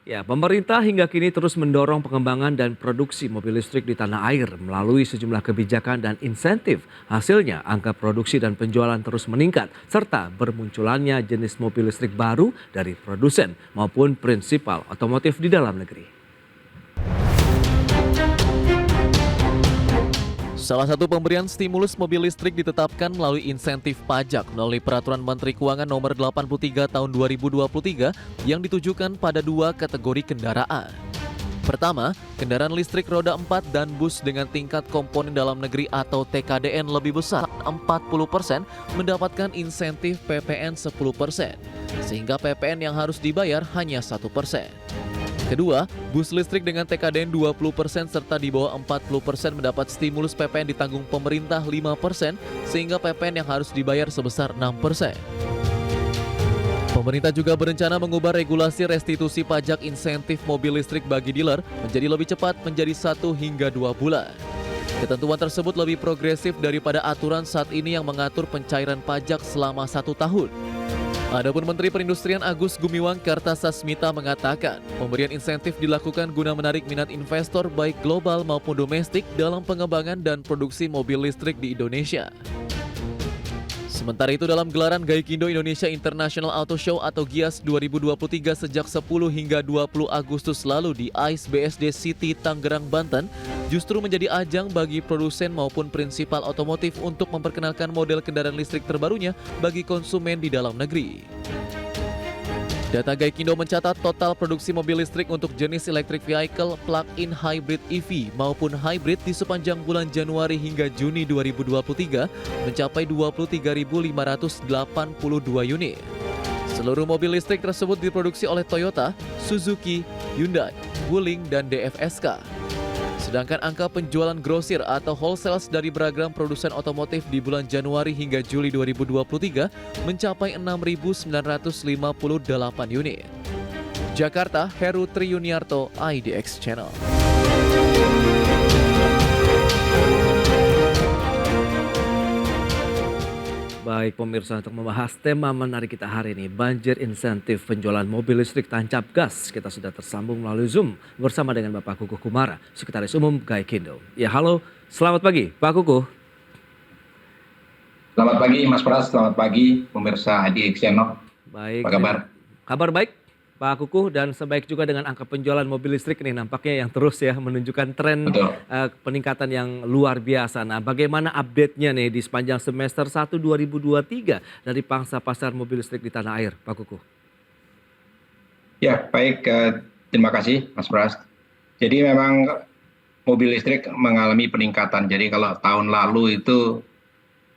Ya, pemerintah hingga kini terus mendorong pengembangan dan produksi mobil listrik di tanah air melalui sejumlah kebijakan dan insentif. Hasilnya, angka produksi dan penjualan terus meningkat, serta bermunculannya jenis mobil listrik baru dari produsen maupun prinsipal otomotif di dalam negeri. Salah satu pemberian stimulus mobil listrik ditetapkan melalui insentif pajak melalui Peraturan Menteri Keuangan Nomor 83 Tahun 2023 yang ditujukan pada dua kategori kendaraan. Pertama, kendaraan listrik roda 4 dan bus dengan tingkat komponen dalam negeri atau TKDN lebih besar 40% mendapatkan insentif PPN 10%, sehingga PPN yang harus dibayar hanya 1%. Kedua, bus listrik dengan TKDN 20% serta di bawah 40% mendapat stimulus PPN ditanggung pemerintah 5%, sehingga PPN yang harus dibayar sebesar 6%. Pemerintah juga berencana mengubah regulasi restitusi pajak insentif mobil listrik bagi dealer menjadi lebih cepat menjadi 1 hingga 2 bulan. Ketentuan tersebut lebih progresif daripada aturan saat ini yang mengatur pencairan pajak selama 1 tahun. Adapun Menteri Perindustrian Agus Gumiwang Kartasasmita mengatakan, pemberian insentif dilakukan guna menarik minat investor baik global maupun domestik dalam pengembangan dan produksi mobil listrik di Indonesia. Sementara itu dalam gelaran Gaikindo Indonesia International Auto Show atau GIAS 2023 sejak 10 hingga 20 Agustus lalu di ICE BSD City Tangerang, Banten, justru menjadi ajang bagi produsen maupun prinsipal otomotif untuk memperkenalkan model kendaraan listrik terbarunya bagi konsumen di dalam negeri. Data Gaikindo mencatat total produksi mobil listrik untuk jenis electric vehicle, plug-in hybrid EV maupun hybrid di sepanjang bulan Januari hingga Juni 2023 mencapai 23.582 unit. Seluruh mobil listrik tersebut diproduksi oleh Toyota, Suzuki, Hyundai, Wuling, dan DFSK. Sedangkan angka penjualan grosir atau wholesale dari beragam produsen otomotif di bulan Januari hingga Juli 2023 mencapai 6.958 unit. Jakarta, Heru Triyuniarto, IDX Channel. Baik pemirsa, untuk membahas tema menarik kita hari ini, banjir insentif penjualan mobil listrik tancap gas. Kita sudah tersambung melalui Zoom bersama dengan Bapak Kukuh Kumara, Sekretaris Umum Gaikindo. Ya halo, selamat pagi Pak Kukuh. Selamat pagi Mas Pras, selamat pagi pemirsa IDX Channel. Baik. Apa kabar? Kabar baik Pak Kukuh, dan sebaik juga dengan angka penjualan mobil listrik ini nampaknya yang terus ya menunjukkan tren peningkatan yang luar biasa. Nah, bagaimana update-nya nih di sepanjang semester 1 2023 dari pangsa pasar mobil listrik di tanah air, Pak Kukuh? Ya, baik. Terima kasih Mas Pras. Jadi memang mobil listrik mengalami peningkatan. Jadi kalau tahun lalu itu,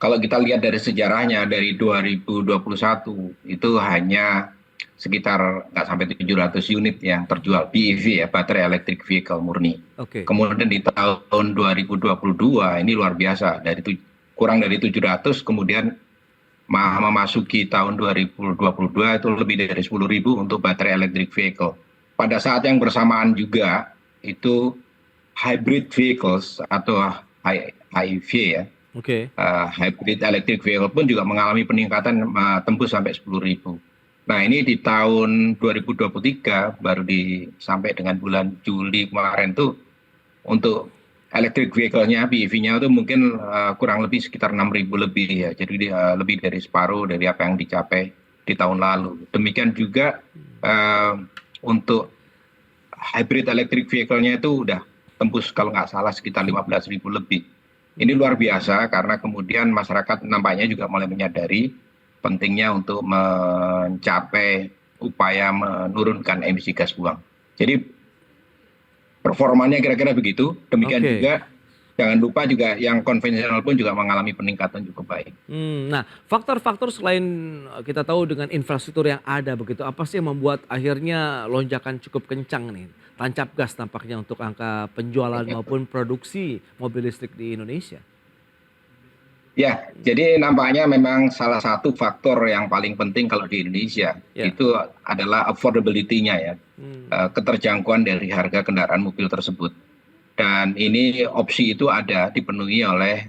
kalau kita lihat dari sejarahnya dari 2021 itu hanya sekitar nggak sampai 700 unit yang terjual BEV ya, baterai electric vehicle murni. Kemudian di tahun 2022 ini luar biasa, kurang dari 700, kemudian memasuki tahun 2022 itu lebih dari 10.000 untuk baterai electric vehicle. Pada saat yang bersamaan juga itu hybrid vehicles atau HEV ya, hybrid electric vehicle pun juga mengalami peningkatan tembus sampai 10.000. Nah ini di tahun 2023 baru sampai dengan bulan Juli kemarin tuh untuk electric vehicle-nya, BEV-nya itu mungkin kurang lebih sekitar 6.000 lebih ya. Jadi lebih dari separuh dari apa yang dicapai di tahun lalu. Demikian juga untuk hybrid electric vehicle-nya itu udah tembus kalau nggak salah sekitar 15.000 lebih. Ini luar biasa karena kemudian masyarakat nampaknya juga mulai menyadari pentingnya untuk mencapai upaya menurunkan emisi gas buang. Jadi performanya kira-kira begitu. Demikian juga jangan lupa juga yang konvensional pun juga mengalami peningkatan cukup baik. Nah, faktor-faktor selain kita tahu dengan infrastruktur yang ada begitu, apa sih yang membuat akhirnya lonjakan cukup kencang nih, tancap gas tampaknya untuk angka penjualan maupun produksi mobil listrik di Indonesia? Ya, jadi nampaknya memang salah satu faktor yang paling penting kalau di Indonesia itu adalah affordability-nya ya, keterjangkauan dari harga kendaraan mobil tersebut. Dan ini opsi itu ada dipenuhi oleh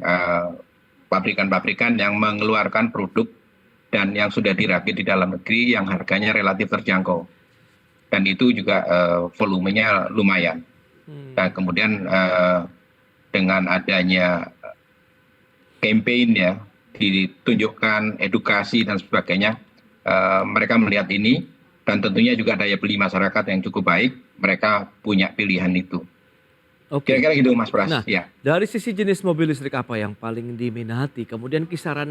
pabrikan-pabrikan yang mengeluarkan produk dan yang sudah dirakit di dalam negeri yang harganya relatif terjangkau. dan itu juga volumenya lumayan. Dan kemudian dengan adanya campaign ya, ditunjukkan edukasi dan sebagainya, mereka melihat ini, dan tentunya juga daya beli masyarakat yang cukup baik, mereka punya pilihan itu. Oke. Kira-kira gitu Mas Pras. Nah, Ya. dari sisi jenis mobil listrik apa yang paling diminati? Kemudian kisaran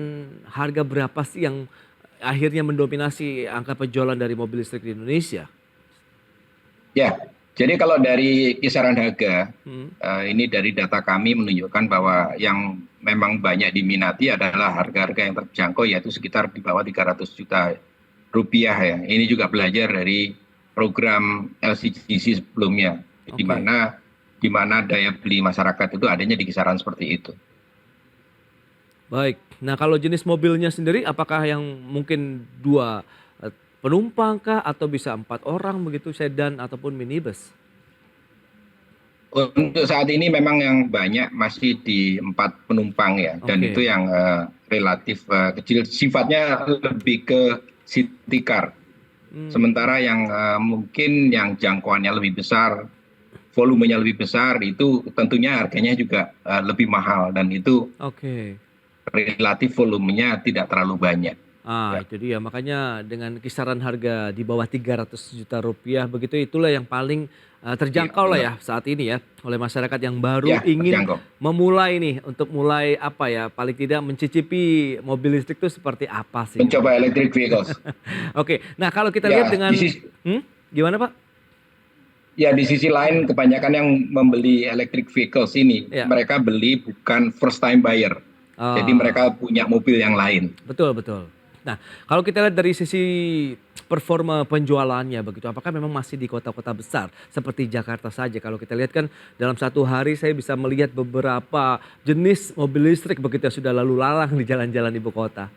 harga berapa sih yang akhirnya mendominasi angka penjualan dari mobil listrik di Indonesia? Ya, jadi kalau dari kisaran harga, Hmm, ini dari data kami menunjukkan bahwa yang memang banyak diminati adalah harga-harga yang terjangkau, yaitu sekitar di bawah 300 juta rupiah ya. Ini juga belajar dari program LCGC sebelumnya, oke. di mana daya beli masyarakat itu adanya di kisaran seperti itu. Baik. Nah, kalau jenis mobilnya sendiri apakah yang mungkin dua penumpang kah atau bisa 4 orang begitu sedan ataupun minibus? Untuk saat ini memang yang banyak masih di 4 penumpang ya, dan itu Oke. yang relatif kecil, sifatnya lebih ke city car. Hmm, Sementara yang mungkin yang jangkauannya lebih besar, volumenya lebih besar, itu tentunya harganya juga lebih mahal, dan itu oke. relatif volumenya tidak terlalu banyak. Ah, Ya, itu dia. Makanya dengan kisaran harga di bawah 300 juta rupiah begitu itulah yang paling iya terjangkau lah ya benar. saat ini ya oleh masyarakat yang baru Ya, ingin terjangkau. memulai nih untuk mulai apa ya paling tidak mencicipi mobil listrik itu seperti apa sih Mencoba begitu. electric vehicles. Oke. Nah, kalau kita lihat Ya, dengan gimana Pak? di sisi lain kebanyakan yang membeli electric vehicles ini, Ya. mereka beli bukan first time buyer. Jadi Ah, mereka punya mobil yang lain. betul betul. Nah, kalau kita lihat dari sisi performa penjualannya begitu, apakah memang masih di kota-kota besar seperti Jakarta saja? Kalau kita lihat kan dalam satu hari saya bisa melihat beberapa jenis mobil listrik begitu yang sudah lalu lalang di jalan-jalan ibu kota.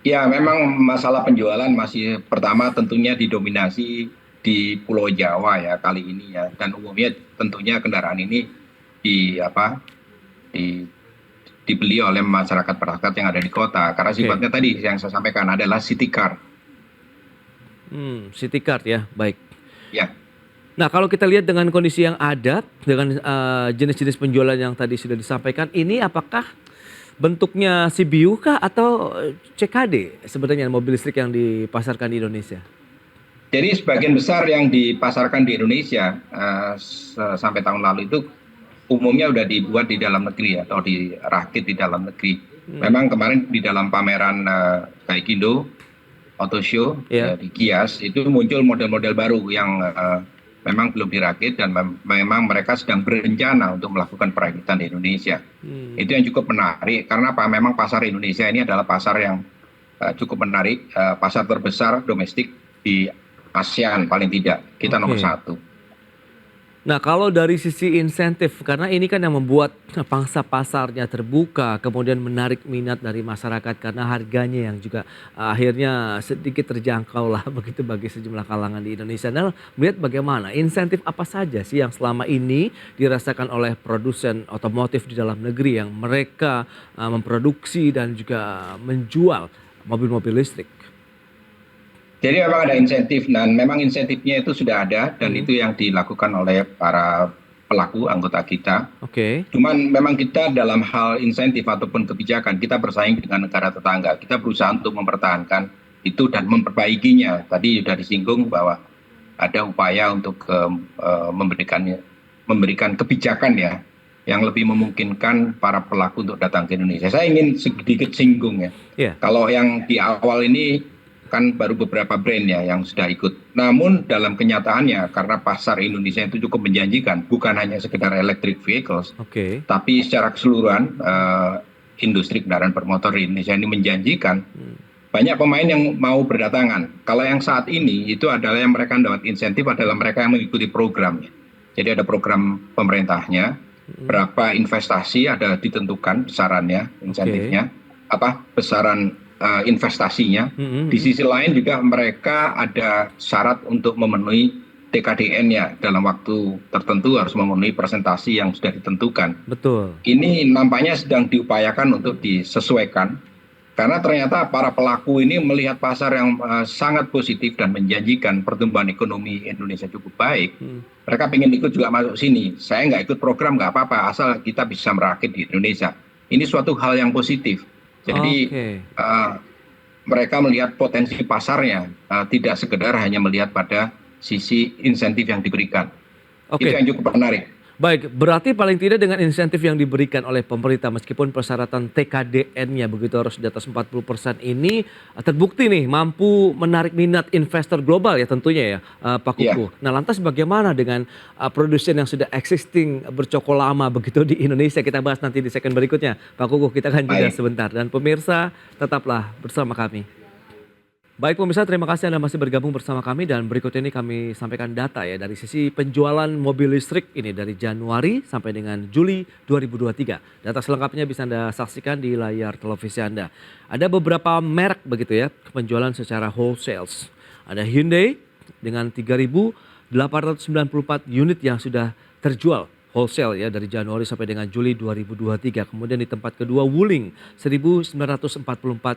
Ya, memang masalah penjualan masih pertama tentunya didominasi di Pulau Jawa ya kali ini ya, dan umumnya tentunya kendaraan ini di apa di dibeli oleh masyarakat yang ada di kota, karena Oke. sifatnya tadi yang saya sampaikan adalah city car. City Card ya, baik. Ya. Nah, kalau kita lihat dengan kondisi yang ada, dengan jenis-jenis penjualan yang tadi sudah disampaikan, ini apakah bentuknya CBU kah atau CKD sebenarnya mobil listrik yang dipasarkan di Indonesia? Jadi sebagian besar yang dipasarkan di Indonesia sampai tahun lalu itu umumnya udah dibuat di dalam negeri atau dirakit di dalam negeri. Hmm, Memang kemarin di dalam pameran Gaikindo Auto Show ya. di Kias itu muncul model-model baru yang memang belum dirakit, dan memang mereka sedang berencana untuk melakukan perakitan di Indonesia. Hmm, Itu yang cukup menarik karena memang pasar Indonesia ini adalah pasar yang cukup menarik, pasar terbesar domestik di ASEAN paling tidak, kita nomor oke. satu. Nah, kalau dari sisi insentif, karena ini kan yang membuat pangsa pasarnya terbuka, kemudian menarik minat dari masyarakat karena harganya yang juga akhirnya sedikit terjangkau lah begitu bagi sejumlah kalangan di Indonesia. Nah, melihat bagaimana insentif apa saja sih yang selama ini dirasakan oleh produsen otomotif di dalam negeri yang mereka memproduksi dan juga menjual mobil-mobil listrik. Jadi memang ada insentif, dan memang insentifnya itu sudah ada, dan Hmm, itu yang dilakukan oleh para pelaku anggota kita. oke, Cuman memang kita dalam hal insentif ataupun kebijakan, kita bersaing dengan negara tetangga. Kita berusaha untuk mempertahankan itu dan memperbaikinya. Tadi sudah disinggung bahwa ada upaya untuk memberikan kebijakan ya yang lebih memungkinkan para pelaku untuk datang ke Indonesia. Saya ingin sedikit singgung ya. ya, Kalau yang di awal ini kan baru beberapa brand ya yang sudah ikut. Namun dalam kenyataannya karena pasar Indonesia itu cukup menjanjikan, bukan hanya sekedar electric vehicles, oke, tapi secara keseluruhan industri kendaraan bermotor di Indonesia ini menjanjikan, hmm, banyak pemain yang mau berdatangan. Kalau yang saat ini itu adalah yang mereka dapat insentif adalah mereka yang mengikuti programnya. Jadi ada program pemerintahnya, hmm, berapa investasi ada ditentukan besarannya, oke, insentifnya, besaran investasinya. hmm, hmm, Di hmm, sisi lain juga mereka ada syarat untuk memenuhi TKDN-nya dalam waktu tertentu, harus memenuhi presentasi yang sudah ditentukan. betul. Ini nampaknya sedang diupayakan untuk disesuaikan, Karena ternyata para pelaku ini melihat pasar yang sangat positif dan menjanjikan pertumbuhan ekonomi Indonesia cukup baik. Mereka ingin ikut juga masuk sini. Saya nggak ikut program nggak apa-apa, asal kita bisa merakit di Indonesia. Ini suatu hal yang positif. Jadi Oke. mereka melihat potensi pasarnya, tidak sekedar hanya melihat pada sisi insentif yang diberikan. Itu Oke. yang cukup menarik. Baik, berarti paling tidak dengan insentif yang diberikan oleh pemerintah meskipun persyaratan TKDN-nya begitu harus di atas 40% ini terbukti nih mampu menarik minat investor global ya tentunya ya Pak Iya. Kuku. Nah lantas bagaimana dengan produsen yang sudah existing bercokol lama begitu di Indonesia? Kita bahas nanti di segmen berikutnya. Pak Kuku, kita akan jeda Baik. sebentar dan pemirsa tetaplah bersama kami. Baik pemirsa, terima kasih Anda masih bergabung bersama kami dan berikut ini kami sampaikan data ya dari sisi penjualan mobil listrik ini dari Januari sampai dengan Juli 2023. Data selengkapnya bisa Anda saksikan di layar televisi Anda. Ada beberapa merek begitu ya penjualan secara wholesale. Ada Hyundai dengan 3.894 unit yang sudah terjual wholesale ya dari Januari sampai dengan Juli 2023. Kemudian di tempat kedua Wuling 1944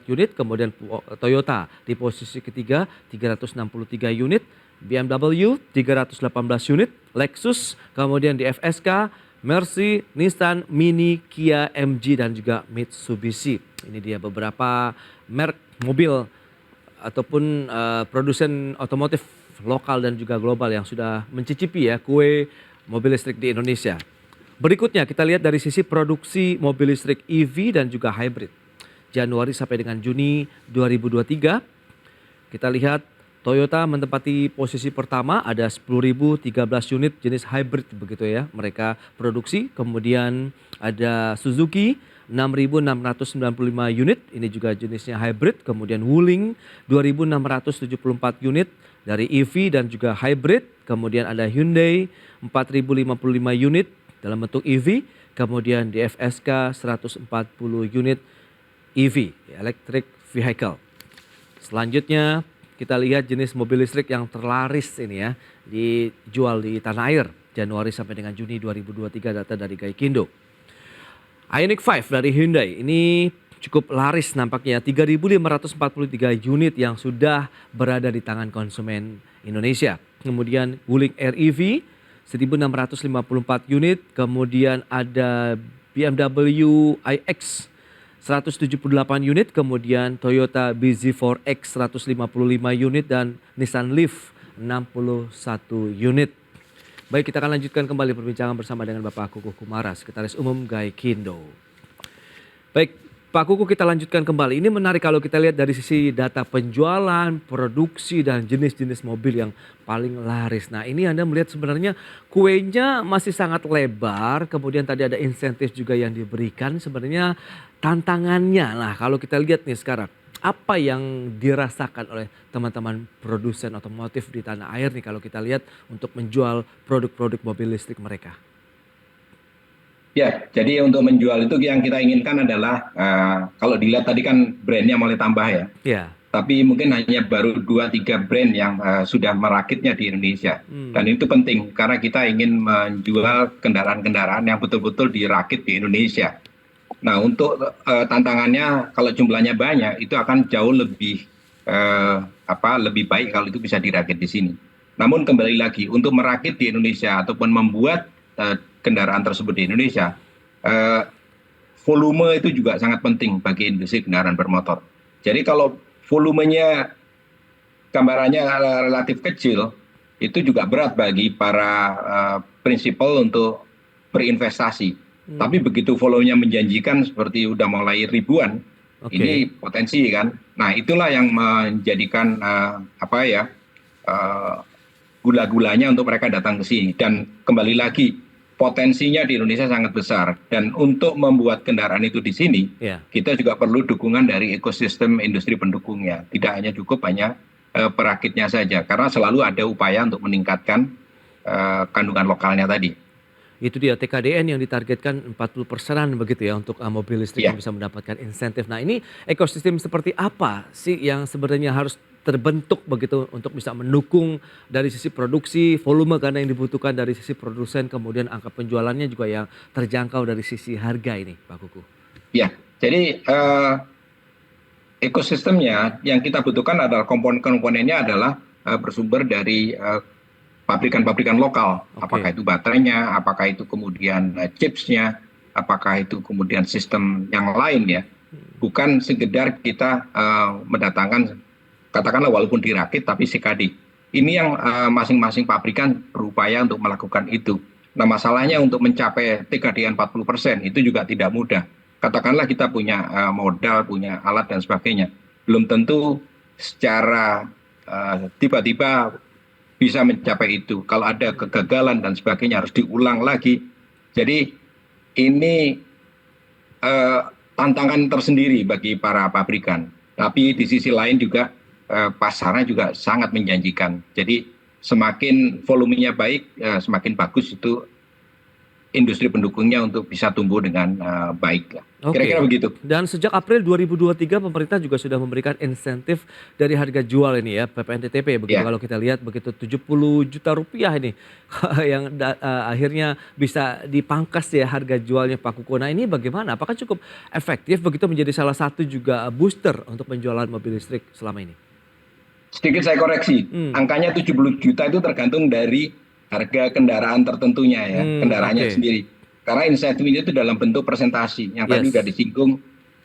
unit, kemudian Toyota di posisi ketiga 363 unit, BMW 318 unit, Lexus, kemudian di FSK Mercy, Nissan, Mini, Kia, MG dan juga Mitsubishi. Ini dia beberapa merek mobil ataupun produsen otomotif lokal dan juga global yang sudah mencicipi ya kue mobil listrik di Indonesia. Berikutnya kita lihat dari sisi produksi mobil listrik EV dan juga hybrid. Januari sampai dengan Juni 2023 kita lihat Toyota menempati posisi pertama, ada 10.013 unit jenis hybrid begitu ya mereka produksi. Kemudian ada Suzuki 6.695 unit, ini juga jenisnya hybrid. Kemudian Wuling 2.674 unit dari EV dan juga hybrid. Kemudian ada Hyundai 4.055 unit dalam bentuk EV. Kemudian di FSK 140 unit EV, electric vehicle. Selanjutnya kita lihat jenis mobil listrik yang terlaris ini ya, dijual di tanah air Januari sampai dengan Juni 2023 data dari Gaikindo. Ioniq 5 dari Hyundai ini cukup laris nampaknya 3.543 unit yang sudah berada di tangan konsumen Indonesia. Kemudian Wuling REV 1.654 unit, kemudian ada BMW iX 178 unit, kemudian Toyota BZ4X 155 unit dan Nissan Leaf 61 unit. Baik, kita akan lanjutkan kembali perbincangan bersama dengan Bapak Kuku Kumara, Sekretaris Umum Gaikindo. Baik, Pak Kuku, kita lanjutkan kembali. Ini menarik kalau kita lihat dari sisi data penjualan, produksi, dan jenis-jenis mobil yang paling laris. Nah ini Anda melihat sebenarnya kuenya masih sangat lebar, kemudian tadi ada insentif juga yang diberikan. Sebenarnya tantangannya, nah kalau kita lihat nih sekarang, apa yang dirasakan oleh teman-teman produsen otomotif di tanah air nih kalau kita lihat untuk menjual produk-produk mobil listrik mereka? Ya, jadi untuk menjual itu yang kita inginkan adalah kalau dilihat tadi kan brandnya mulai tambah ya. Ya. Tapi mungkin hanya baru 2-3 brand yang sudah merakitnya di Indonesia. Dan itu penting karena kita ingin menjual kendaraan-kendaraan yang betul-betul dirakit di Indonesia. Nah untuk tantangannya kalau jumlahnya banyak itu akan jauh lebih lebih baik kalau itu bisa dirakit di sini. Namun kembali lagi untuk merakit di Indonesia ataupun membuat kendaraan tersebut di Indonesia, volume itu juga sangat penting bagi industri kendaraan bermotor. Jadi kalau volumenya gambarannya relatif kecil, itu juga berat bagi para prinsipal untuk berinvestasi. Tapi begitu volumenya menjanjikan seperti udah mulai ribuan, ini potensi kan. Nah itulah yang menjadikan gula-gulanya untuk mereka datang ke sini. Dan kembali lagi, potensinya di Indonesia sangat besar. Dan untuk membuat kendaraan itu di sini, kita juga perlu dukungan dari ekosistem industri pendukungnya. Tidak hanya cukup hanya perakitnya saja. Karena selalu ada upaya untuk meningkatkan kandungan lokalnya tadi. Itu dia TKDN yang ditargetkan 40%-an begitu ya untuk mobil listrik yang bisa mendapatkan insentif. Nah ini ekosistem seperti apa sih yang sebenarnya harus terbentuk begitu untuk bisa mendukung dari sisi produksi, volume karena yang dibutuhkan dari sisi produsen, kemudian angka penjualannya juga yang terjangkau dari sisi harga ini Pak Kuku. Ya, jadi ekosistemnya yang kita butuhkan adalah komponen-komponennya adalah bersumber dari pabrikan-pabrikan lokal. Oke. Apakah itu baterainya, apakah itu kemudian chipsnya, apakah itu kemudian sistem yang lain ya. Bukan sekedar kita mendatangkan, katakanlah walaupun dirakit tapi CKD. Ini yang masing-masing pabrikan berupaya untuk melakukan itu. Nah masalahnya untuk mencapai TKD 40% itu juga tidak mudah. Katakanlah kita punya modal, punya alat dan sebagainya. Belum tentu secara tiba-tiba bisa mencapai itu. Kalau ada kegagalan dan sebagainya harus diulang lagi. Jadi ini tantangan tersendiri bagi para pabrikan. Tapi di sisi lain juga pasarnya juga sangat menjanjikan. Jadi semakin volumenya baik, semakin bagus itu industri pendukungnya untuk bisa tumbuh dengan baik. Oke. Kira-kira begitu. Dan sejak April 2023 pemerintah juga sudah memberikan insentif dari harga jual ini ya, PPNTTP begitu Ya. kalau kita lihat begitu 70 juta rupiah ini yang akhirnya bisa dipangkas ya harga jualnya Pak Kuko. Nah ini bagaimana? Apakah cukup efektif begitu menjadi salah satu juga booster untuk penjualan mobil listrik selama ini? Sedikit saya koreksi, angkanya 70 juta itu tergantung dari harga kendaraan tertentunya ya, kendaraannya Oke. sendiri. Karena insentif itu dalam bentuk presentasi yang tadi Yes. sudah disinggung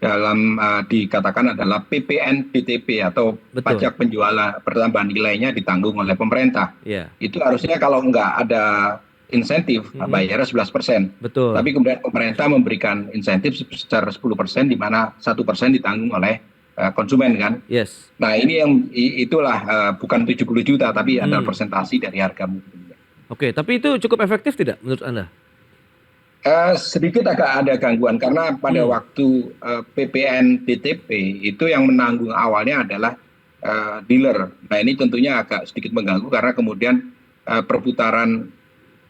dalam dikatakan adalah PPN BTP atau Betul. pajak penjualan pertambahan nilainya ditanggung oleh pemerintah. Iya. Itu harusnya kalau nggak ada insentif bayarnya 11%. Betul. Tapi kemudian pemerintah memberikan insentif sebesar 10% di mana 1% ditanggung oleh konsumen kan. Yes. Nah ini yang itulah bukan 70 juta tapi adalah presentasi dari harga mobilnya. Oke, tapi itu cukup efektif tidak menurut Anda? Sedikit agak ada gangguan karena pada waktu PPN BTP itu yang menanggung awalnya adalah dealer. Nah ini tentunya agak sedikit mengganggu karena kemudian perputaran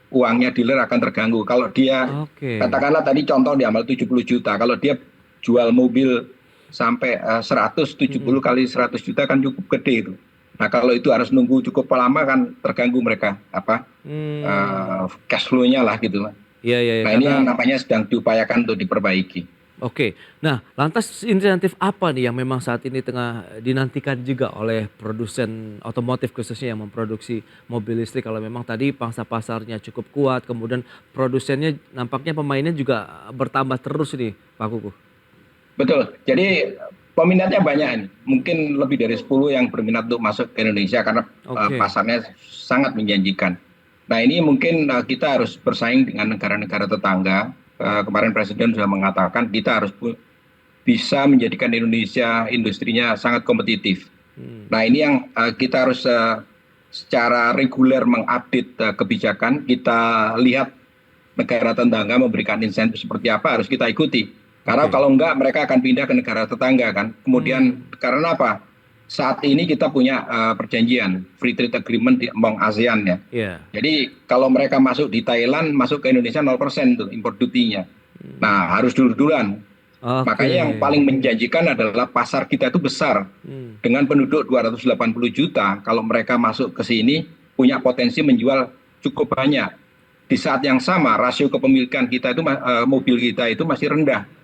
uangnya dealer akan terganggu. Kalau dia Oke. katakanlah tadi contoh diambil 70 juta, kalau dia jual mobil sampai 170 kali 100 juta kan cukup gede itu. Nah kalau itu harus nunggu cukup lama kan terganggu mereka cash flow-nya lah gitu. Iya, iya, Nah ini yang namanya sedang diupayakan untuk diperbaiki. Oke, nah lantas insentif apa nih yang memang saat ini tengah dinantikan juga oleh produsen otomotif khususnya yang memproduksi mobil listrik kalau memang tadi pangsa pasarnya cukup kuat, kemudian produsennya nampaknya pemainnya juga bertambah terus nih Pak Kuku. Betul, jadi peminatnya banyak ini. Mungkin lebih dari 10 yang berminat untuk masuk ke Indonesia karena pasarnya sangat menjanjikan. Nah ini mungkin kita harus bersaing dengan negara-negara tetangga. Kemarin Presiden sudah mengatakan kita harus bisa menjadikan Indonesia industrinya sangat kompetitif. Nah ini yang kita harus secara reguler mengupdate kebijakan. Kita lihat negara tetangga memberikan insentif seperti apa harus kita ikuti. Karena kalau enggak mereka akan pindah ke negara tetangga kan. Kemudian karena apa? Saat ini kita punya perjanjian free trade agreement di among ASEAN ya. Jadi kalau mereka masuk di Thailand, masuk ke Indonesia 0% tuh import duty-nya. Nah harus dulu-duluan. Makanya yang paling menjanjikan adalah pasar kita itu besar. Dengan penduduk 280 juta, kalau mereka masuk ke sini punya potensi menjual cukup banyak. Di saat yang sama rasio kepemilikan kita itu mobil kita itu masih rendah.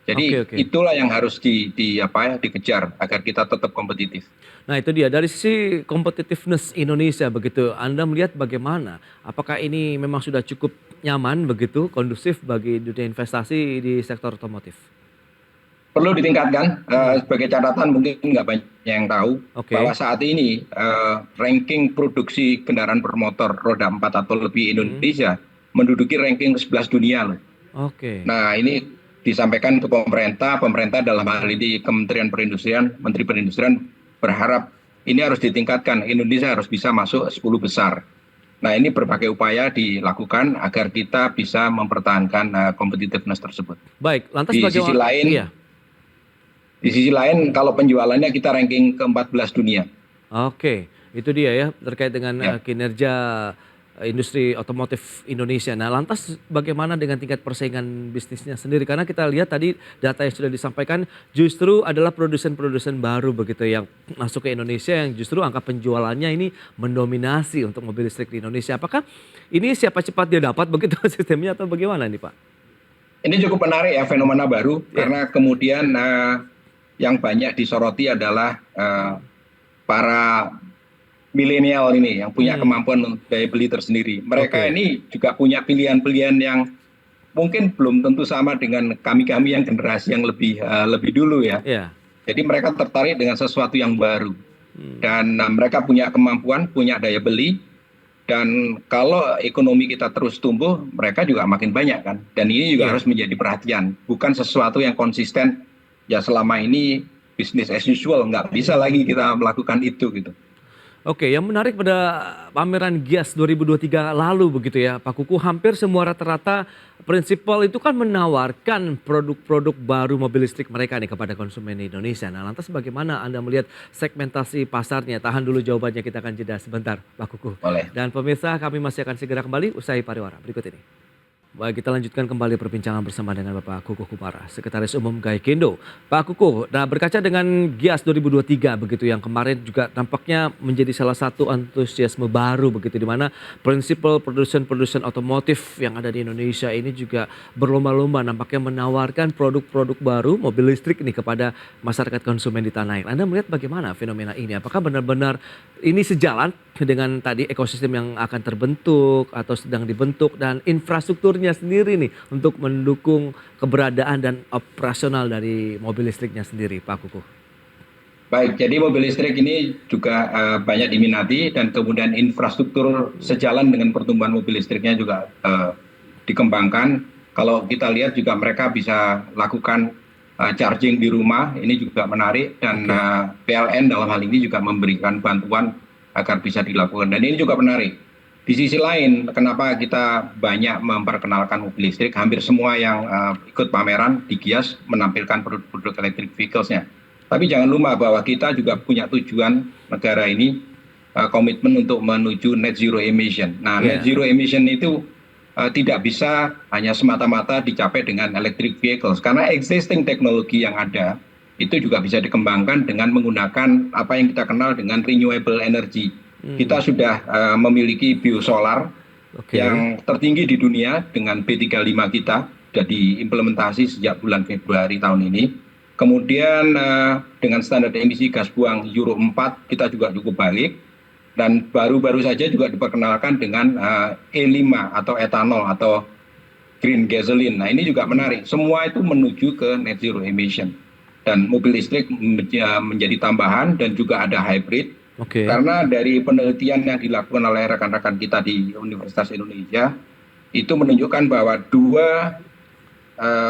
Jadi itulah yang harus dikejar agar kita tetap kompetitif. Nah itu dia, dari sisi competitiveness Indonesia begitu, Anda melihat bagaimana? Apakah ini memang sudah cukup nyaman begitu, kondusif bagi dunia investasi di sektor otomotif? Perlu ditingkatkan, sebagai catatan mungkin nggak banyak yang tahu bahwa saat ini ranking produksi kendaraan bermotor roda 4 atau lebih Indonesia menduduki ranking ke-11 dunia loh. Nah ini disampaikan ke pemerintah dalam hal ini Kementerian Perindustrian, Menteri Perindustrian berharap ini harus ditingkatkan, Indonesia harus bisa masuk 10 besar. Nah ini berbagai upaya dilakukan agar kita bisa mempertahankan competitiveness tersebut. Baik, lantas di sisi lain kalau penjualannya kita ranking ke-14 dunia. Oke, itu dia ya terkait dengan kinerja industri otomotif Indonesia. Nah lantas bagaimana dengan tingkat persaingan bisnisnya sendiri? Karena kita lihat tadi data yang sudah disampaikan justru adalah produsen-produsen baru begitu yang masuk ke Indonesia yang justru angka penjualannya ini mendominasi untuk mobil listrik di Indonesia. Apakah ini siapa cepat dia dapat begitu sistemnya atau bagaimana nih Pak? Ini cukup menarik ya fenomena baru karena kemudian yang banyak disoroti adalah para milenial ini yang punya kemampuan daya beli tersendiri. Mereka ini juga punya pilihan-pilihan yang mungkin belum tentu sama dengan kami-kami yang generasi yang lebih dulu ya. Jadi mereka tertarik dengan sesuatu yang baru. Dan mereka punya kemampuan, punya daya beli. Dan kalau ekonomi kita terus tumbuh, mereka juga makin banyak kan. Dan ini juga harus menjadi perhatian. Bukan sesuatu yang konsisten, ya selama ini business as usual, nggak bisa lagi kita melakukan itu gitu. Oke, yang menarik pada pameran Gias 2023 lalu begitu ya Pak Kuku, hampir semua rata-rata prinsipal itu kan menawarkan produk-produk baru mobil listrik mereka nih kepada konsumen di Indonesia. Nah lantas bagaimana Anda melihat segmentasi pasarnya? Tahan dulu jawabannya, kita akan jeda sebentar Pak Kuku. Boleh. Dan pemirsa, kami masih akan segera kembali usai pariwara berikut ini. Baik, kita lanjutkan kembali perbincangan bersama dengan Bapak Kuku Kumara, Sekretaris Umum Gaikindo. Pak Kuku, nah berkaca dengan Gias 2023 begitu yang kemarin juga tampaknya menjadi salah satu antusiasme baru begitu, di mana prinsipal produsen otomotif yang ada di Indonesia ini juga berlomba-lomba nampaknya menawarkan produk-produk baru mobil listrik ini kepada masyarakat konsumen di tanah air. Anda melihat bagaimana fenomena ini? Apakah benar-benar ini sejalan dengan tadi ekosistem yang akan terbentuk atau sedang dibentuk dan infrastrukturnya sendiri nih untuk mendukung keberadaan dan operasional dari mobil listriknya sendiri, Pak Kuku? Baik, jadi mobil listrik ini juga banyak diminati dan kemudian infrastruktur sejalan dengan pertumbuhan mobil listriknya juga dikembangkan. Kalau kita lihat juga mereka bisa lakukan charging di rumah, ini juga menarik, dan PLN dalam hal ini juga memberikan bantuan agar bisa dilakukan, dan ini juga menarik. Di sisi lain, kenapa kita banyak memperkenalkan mobil listrik? Hampir semua yang ikut pameran di Gias menampilkan produk-produk electric vehicles-nya. Tapi jangan lupa bahwa kita juga punya tujuan negara ini komitmen untuk menuju net zero emission. Nah, net zero emission itu tidak bisa hanya semata-mata dicapai dengan electric vehicles, karena existing teknologi yang ada itu juga bisa dikembangkan dengan menggunakan apa yang kita kenal dengan renewable energy. Kita sudah memiliki biosolar yang tertinggi di dunia dengan B35 kita, sudah diimplementasi sejak bulan Februari tahun ini. Kemudian dengan standar emisi gas buang Euro 4 kita juga cukup baik, dan baru-baru saja juga diperkenalkan dengan E5 atau etanol atau green gasoline. Nah ini juga menarik, semua itu menuju ke net zero emission. Dan mobil listrik menjadi tambahan dan juga ada hybrid. Karena dari penelitian yang dilakukan oleh rekan-rekan kita di Universitas Indonesia itu menunjukkan bahwa dua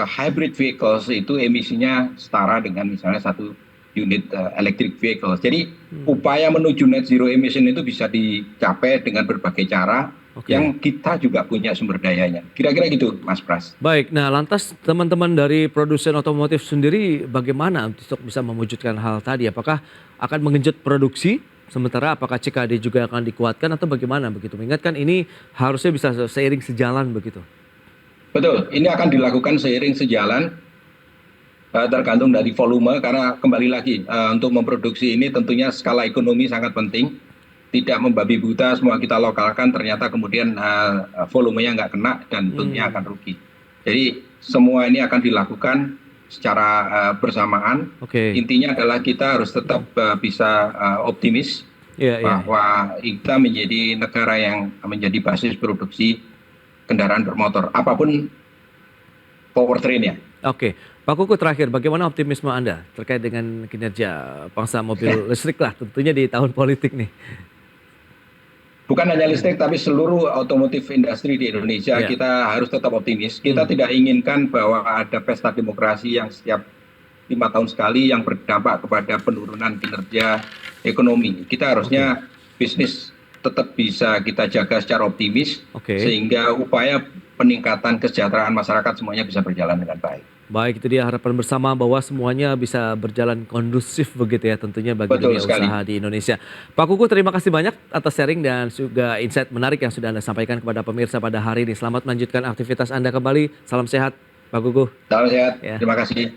hybrid vehicles itu emisinya setara dengan misalnya satu unit electric vehicles. Jadi upaya menuju net zero emission itu bisa dicapai dengan berbagai cara yang kita juga punya sumber dayanya. Kira-kira gitu, Mas Pras. Baik, nah lantas teman-teman dari produsen otomotif sendiri bagaimana untuk bisa mewujudkan hal tadi? Apakah akan mengenjot produksi? Sementara apakah CKD juga akan dikuatkan atau bagaimana begitu? Mengingatkan ini harusnya bisa seiring sejalan begitu. Betul, ini akan dilakukan seiring sejalan, tergantung dari volume, karena kembali lagi untuk memproduksi ini tentunya skala ekonomi sangat penting. Tidak membabi buta semua kita lokalkan, ternyata kemudian volumenya nggak kena dan tentunya akan rugi. Jadi semua ini akan dilakukan secara bersamaan. Intinya adalah kita harus tetap bisa optimis bahwa kita menjadi negara yang menjadi basis produksi kendaraan bermotor, apapun powertrain-nya. Pak Kuku, terakhir bagaimana optimisme Anda terkait dengan kinerja bangsa mobil listrik lah tentunya di tahun politik nih? Bukan hanya listrik, tapi seluruh otomotif industri di Indonesia kita harus tetap optimis. Kita tidak inginkan bahwa ada pesta demokrasi yang setiap 5 tahun sekali yang berdampak kepada penurunan kinerja ekonomi. Kita harusnya bisnis tetap bisa kita jaga secara optimis, sehingga upaya peningkatan kesejahteraan masyarakat semuanya bisa berjalan dengan baik. Baik, itu dia harapan bersama bahwa semuanya bisa berjalan kondusif begitu ya tentunya bagi dunia usaha di Indonesia. Pak Kuku, terima kasih banyak atas sharing dan juga insight menarik yang sudah Anda sampaikan kepada pemirsa pada hari ini. Selamat melanjutkan aktivitas Anda kembali. Salam sehat, Pak Kuku. Salam sehat, terima kasih.